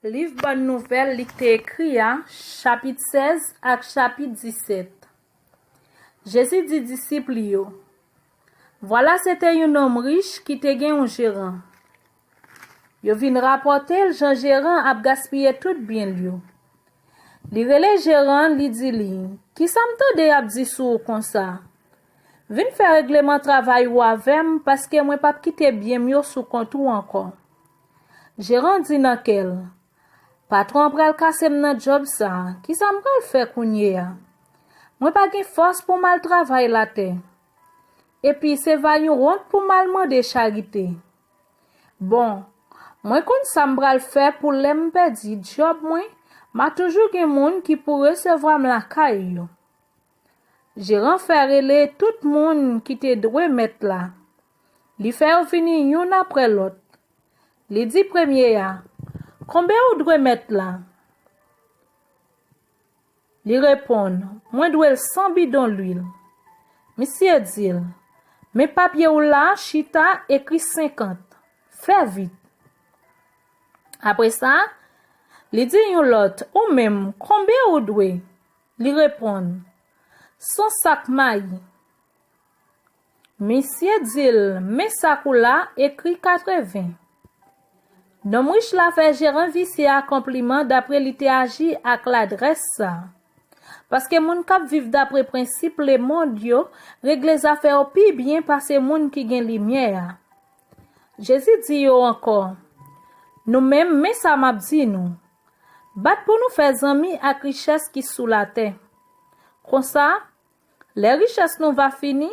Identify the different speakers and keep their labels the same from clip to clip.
Speaker 1: Livre Bonne Nouvelle, li te écrit, chapitre 16 ak chapitre 17. Jésus dit disciple yo. Voilà, c'était un homme riche qui te gen un gérant. Yo vin rapporter Jean gérant ap gaspiller tout bien yo. Li rele gérant li di li, qui sa m'tande ap di sou kon sa? Vin faire règlement travail ou avem parce que moi pas quitter bien mieux sous compte ou encore. Gérant dit nan kel. Patron pral kase m nan job sa, qui sa m'pral faire kounye ya? Moi pas gen force pour mal travail la terre. Et puis c'est vaillon honte pour mal demander charité. Bon, moi kon sa m'pral faire pour l'em perdi job moi, m'a toujours gen moun qui pour recevoir m la caille yo. Gérant fait relé tout moun qui te dwe mettre là. Li fait venir yon après l'autre. Li dit premier ya, combien ou dwe mettre là? Li répond, moi dwe 100 bidon l'huile. Monsieur dit, mes papiers ou là, chita écrit 50. Fais vite. Après ça, li dit yon l'autre, ou même, combien ou dwe? Li répond, 100 sac maïs. Monsieur dit, mes sac ou là, écrit 80. Nom riche la fait gérant vicié accompliment d'après li te agi ak l'adresse ça. Parce que moun kap viv d'après principe le monde yo, règle les affaires pi bien parce moun qui gen lumière. Jésus dit yo encore, nous même mais ça m'a dit nous. Bat pour nous faire amis ak richesse qui sous la terre. Comme ça, les richesses nous va finir,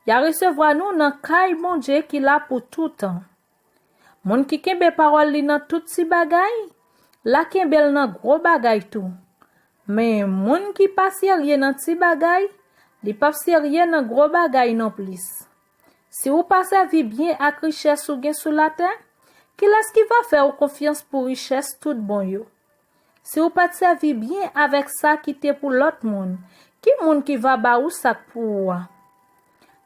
Speaker 1: ya recevoir nous nan kay bon Dieu qui là pour tout temps. Moun ki kembe parole li nan tout si bagay, la kembel nan gros bagay tout. Mais moun ki pas sérieux nan ti bagay, li pas sérieux nan gros bagay non plus. Si vous pas servi bien ak richesse ou gen sous la terre, qui est-ce qui va faire confiance pour richesse tout bon yo? Si vous pas servi bien avec ça qui te pour l'autre moun, qui moun qui va ba ou ça pour ou?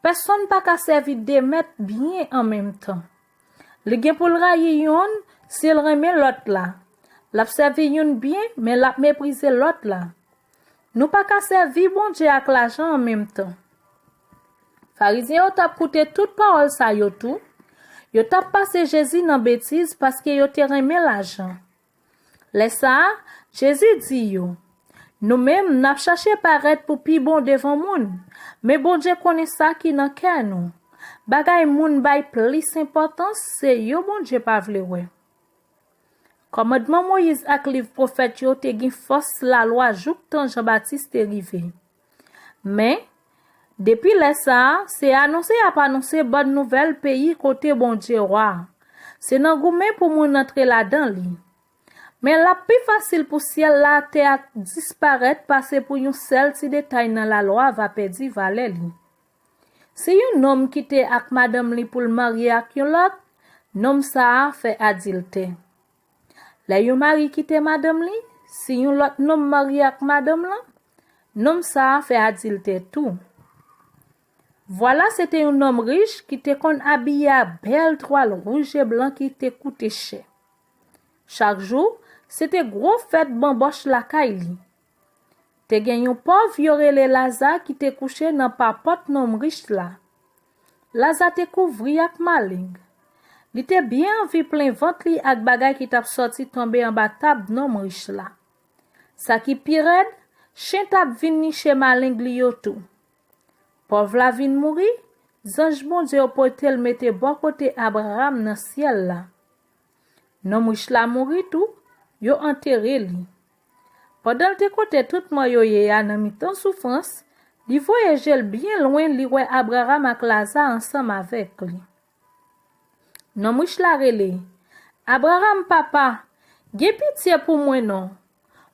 Speaker 1: Personne pas ka servi de mettre bien en même temps. Le gen pou l'raye yon, s'il remet l'autre là. L'a servi yon bien, mais l'a méprisé l'autre là. Nous pas qu'à servir bon Dieu avec l'argent en même temps. Pharisien yo tap coûté toute parole sa yo tout. Yo tap passé Jésus dans bêtise parce que yo te remet l'argent. Laisse ça, Jésus dit yo. Nous-mêmes n'a cherché paraître pour pi bon devant moun, mais bon Dieu connaît ça qui nan cœur nous. Bagay moun bay plus importance, c'est yo bon Dieu pas vle wè. Commandement Moïse ak livre prophète yo te gen force la loi jouk tan Jean-Baptiste te rive. Mais depuis là ça, c'est annoncé à pas annoncer bonne nouvelle pays côté bon Dieu roi. C'est nan goumen pour moun entrer là-dedans li. Mais la plus facile pour ciel la terre disparaître parce pour yon seul si détail dans la loi va perdre valeur li. Si yon homme qui te ak madame li pour le marier ak yon lot, nom sa fait adulte. La yon mari qui te madame li, si yon lot nom marié ak madame la, nom sa fait adulte tout. Voilà, c'était un homme riche qui te kon habillé à belle toile rouge et blanc qui te coûté cher. Chaque jour, c'était gros fête bamboche la kaili. Te gen yon pauvre yorele Lazare qui te couché dans papote nom riche là. Lazare te couvri ak maling. Li te bien vi plein ventre li ak bagay qui tap sorti tomber en bas table nom riche là. Sa ki pired, chen tap vin ni chez maling li yo tout. Pauvre la vin mouri, zanj bon Dieu potel mette bon côté Abraham dans ciel là. Nom riche la mouri tout, yo enterré li. Pendant te côté tout moyo ye a nan mitan souffrance, li voyage bien loin li wè Abraham ak Lazare ensemble avec li. Non mouch la rele, Abraham papa, gen pitié pour moi non.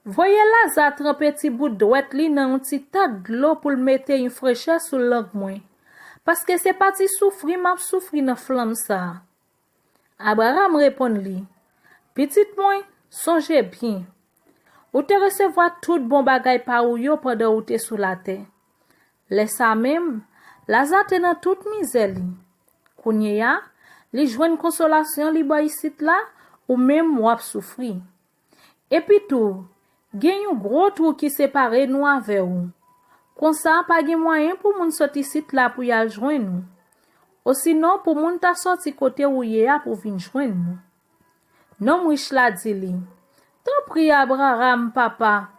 Speaker 1: Voyez Lazare tremper ti bout d'ouet li nan un ti tak d'eau pour le mettre une fraîcheur sous langue moi. Parce que c'est pas ti souffri m'a souffri nan flamme ça. Abraham répond li, petite moi, songez bien. Ou te recevoir tout bon bagay par ou yo pendant ou te sous la terre. Laisse ça même, Lazare te nan toute misère li. Kounye ya, li jwenn consolation li ba ici là, ou même wap souffri. Et puis tout, gen un gros trou qui sépare nous avec ou. Comme ça, pas gen moyen pour moun sorti site là pour y al joindre nous. Ou sinon, pour moun ta sorti côté où y a pour vin joindre nous. Non mouche la dit li. Tant prie Abraham papa.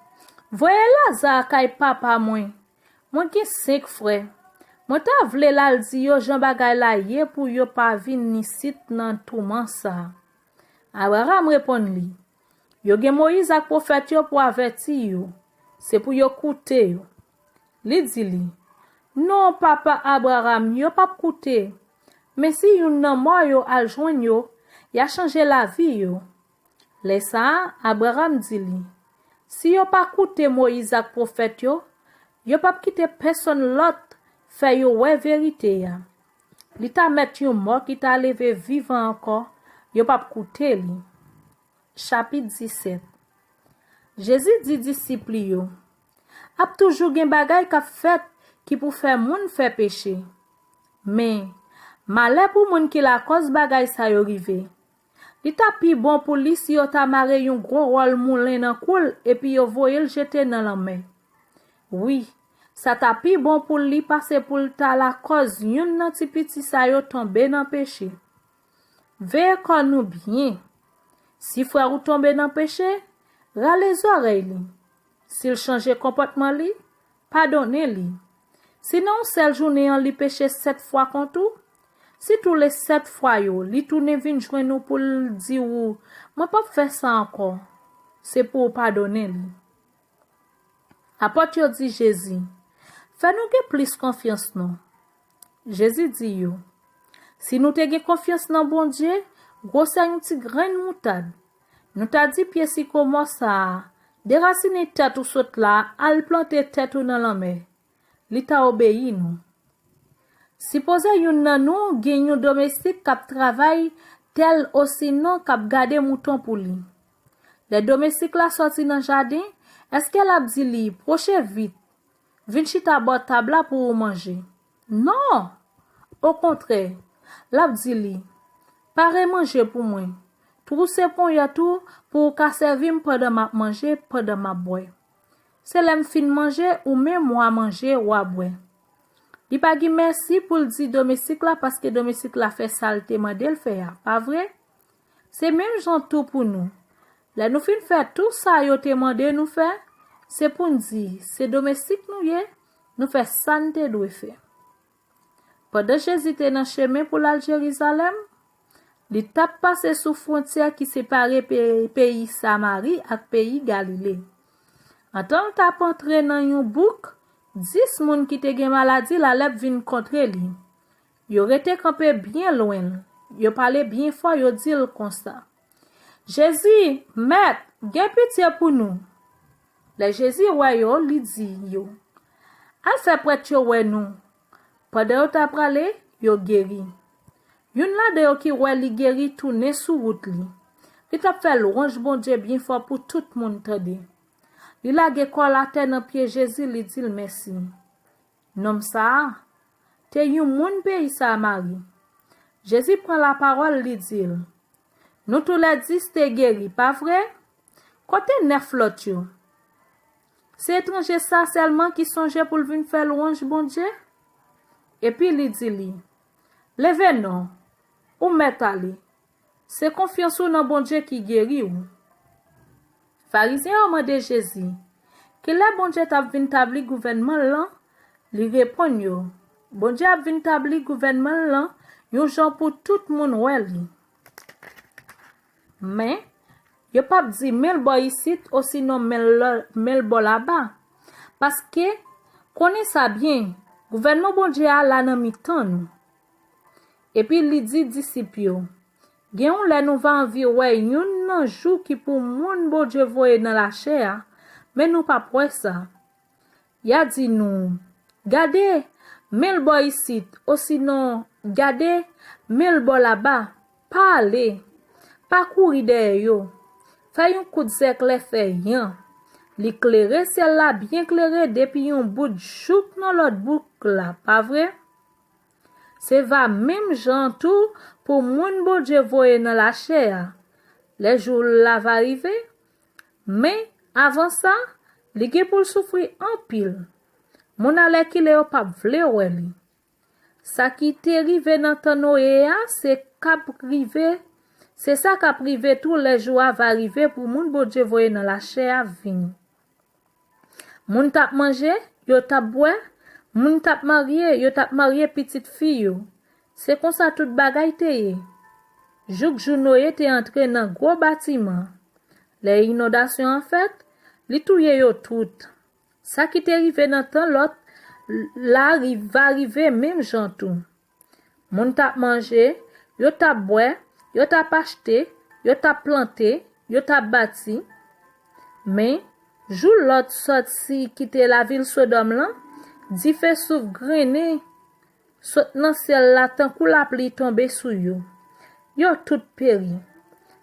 Speaker 1: Voyez Lazare kay papa moi. Moi gen 5 frères. Moi ta vle la di yo Jean bagay la ye pour yo pa vin ni site nan touman ça. Abraham répond li. Yo gen Moïse ak prophète yo pour avertir yo. C'est pour yo koute yo. Li di li. Non papa Abraham yo pa koute. Mais si yon nan mo yo al joindre yo, ya changé la vie yo. Laissa Abraham dit li. Si yo pa koute Moïse ak prophète yo pa quitter personne l'autre fait yo ouais vérité ya. Li ta met yon mort qui ta levé vivant encore, yo pa koute li. Chapitre 17. Jésus dit disciples yo. Ap toujours gen bagay ka fait qui pour faire moun fait péché. Mais malheur pour moun qui la cause bagay sa yo rive. Li ta pi bon pour li si yo ta mare yon gros rôle moulin nan koul et puis yo voye le jeter dans la mer. Oui, ça ta pi bon pour li parce pour ta la cause yon nan ti piti sa yo tombe dans péché. Veye kon nou bien. Si frère ou tombe dans péché, rale les oreilles li. S'il change comportement li, pardonnez li. Sinon, seule journée en li péché 7 fois contre tout. Si tous les 7 fois yo, li tourne vin joindre nous pour dire ou, moi pas faire ça encore. C'est pour pardonner li. Apôtre yo dit Jésus, fais-nous que plus confiance non. Jésus dit yo, si nous te gen confiance dans bon Dieu, gros sa yon ti grain moutade. Nous t'a dit pied si comment ça, déraciner tête ou saute là, al planter tête ou dans la mer. Li ta obéi nous. Supposé yon nan nou gen yon domestique kap travail tel aussi non kap gade mouton pour li. Le domestique la sorti dans jardin, est-ce qu'elle a dit li proche vite, vin chita bot table pour manger? Non. Au contraire, la dit li, pare manger pour moi. Trousse pon ya tout pour ka servir pendant ma manger, pendant ma boire. C'est l'aime fin manger ou même moi manger ou à boire. Li pa gi merci pour le dire domestique là parce que domestique la fait saleté mandel fait pas vrai? C'est même genre tout pour nous. Là nous fin faire tout ça yo te mandé nous faire, c'est pour nous dire c'est domestique nous yé, nous fait santé doit faire. Pendant Jésus était dans chemin pour la Jérusalem, li tap passé sous frontière qui sépare pays Samarie ak pays Galilée. En tant tap entré dans yon bouc, 10 moun qui te gen maladie la lèp vin contre li. Yo rete campé bien loin. Yo parlé bien fort, yo dit comme ça. Jésus, maître, gen pitié pour nous. Le Jésus ouais yo li dit yo. Al fait prêtre yo ouais nous. Pendant yo t'a parlé, yo guéri. Yon la de yo qui ouais li guéri tourner sous route li. Li t'a fait louange bon Dieu bien fort pour tout monde tande. Li la ge kol la terre dans pied Jésus li dit merci. Nom ça, te yon moun pays Samarie. Jésus prend la parole li dit. Nous tous les 10 te guéri, pas vrai? Côté 9 l'autre yo. C'est étranger ça seulement qui songeait pour venir faire louange bon Dieu? Et puis li dit li. Levez non, ou met ali. C'est confiance ou dans bon Dieu qui guérit ou. Pharisien ont demandé Jésus, que le bon Dieu t'a vinn tabli gouvernement là, li répond yo, bon Dieu a vinn tabli gouvernement là, yon genre pour tout moun wè li. Mais, yo pas dit mel boy ici, ou sinon mel bo là-bas. Parce que, connaît ça bien, gouvernement bon Dieu a la nan mi-tan nou. Et puis, li dit disciple yo, gen on la nou va envie ouais yon nan jou qui pour moun bon Dieu voye dans la chair, mais nous pas pour ça. Ya dit nous, gade, mel boy ici, ou sinon, gade, mel bo là-bas, pas aller, pas courir derrière yo. Fais un coup de zèk le fait rien. L'éclairer celle-là bien éclairé depuis un bout de chouk dans l'autre boucle là, pas vrai? C'est va même genre tout pour moun bon Dieu voye dans la chair. Les jours là va arriver, Mais avant ça, li gen pou souffrir en pile. Moun ale ki le yo pa vle wè li. Sa ki te rive nan tan Noé a, c'est ça k'ap rive tous les jours va arriver pour moun bon Dieu voye dans la chair vin. Moun tap manje, yo tap bwe, moun tap marié, yo tap marié petite fille yo. C'est comme ça tout bagay te ye. Jouk jou Noé te entré dans gros bâtiment. Les inondations en fait, li touye yo tout. Ça qui te rive dans tan l'autre, la va arriver même jan tout. Moun tap manje, yo tap bwe, yo tap acheté, yo tap planté, yo tap bâti. Mais jou l'autre sorti quitter la ville Sodome là, di fait souf grené, sot nan ciel la tan kou la pli tombe sou yo. Yo tout péri.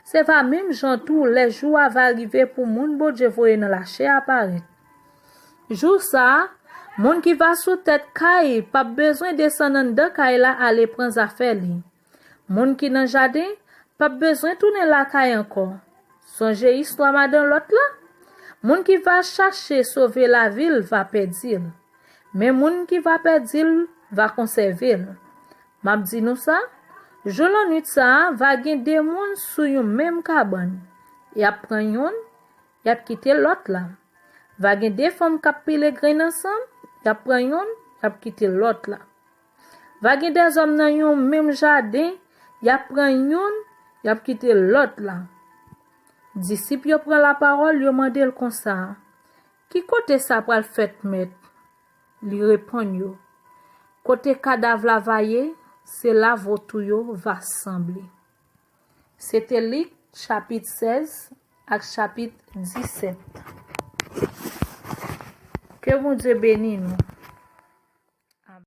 Speaker 1: C'est pas même jan tout les jours va arriver pour moun bon Dieu voye dans la chair apparaître. Jour ça, moun qui va sous tête kay, pas besoin descendre dans kay la aller prendre affaire li. Moun qui dans jardin, pas besoin tourner la kay encore. Songez histoire madame l'autre là. Moun qui va chercher sauver la ville va perdre. Mais moun qui va perdre va conserver. M'a dit nous ça, jour nuit ça va gen des moun sou yon même cabane. Y a pran yon, y a quitté l'autre là. Va gen des femmes qui pile grain ensemble, y a pran yon, y a quitté l'autre là. Va gen des hommes dans yon même jardin, y a pran yon, y a quitté l'autre là. Disciple yo prend la parole, yo mandel comme ça. Qui côté ça pral fait mettre? Li répond yo. Côté cadavre la vaillé, c'est là votre yo va sembler. C'était Luc chapitre 16 à chapitre 17. Que mon Dieu bénisse nous.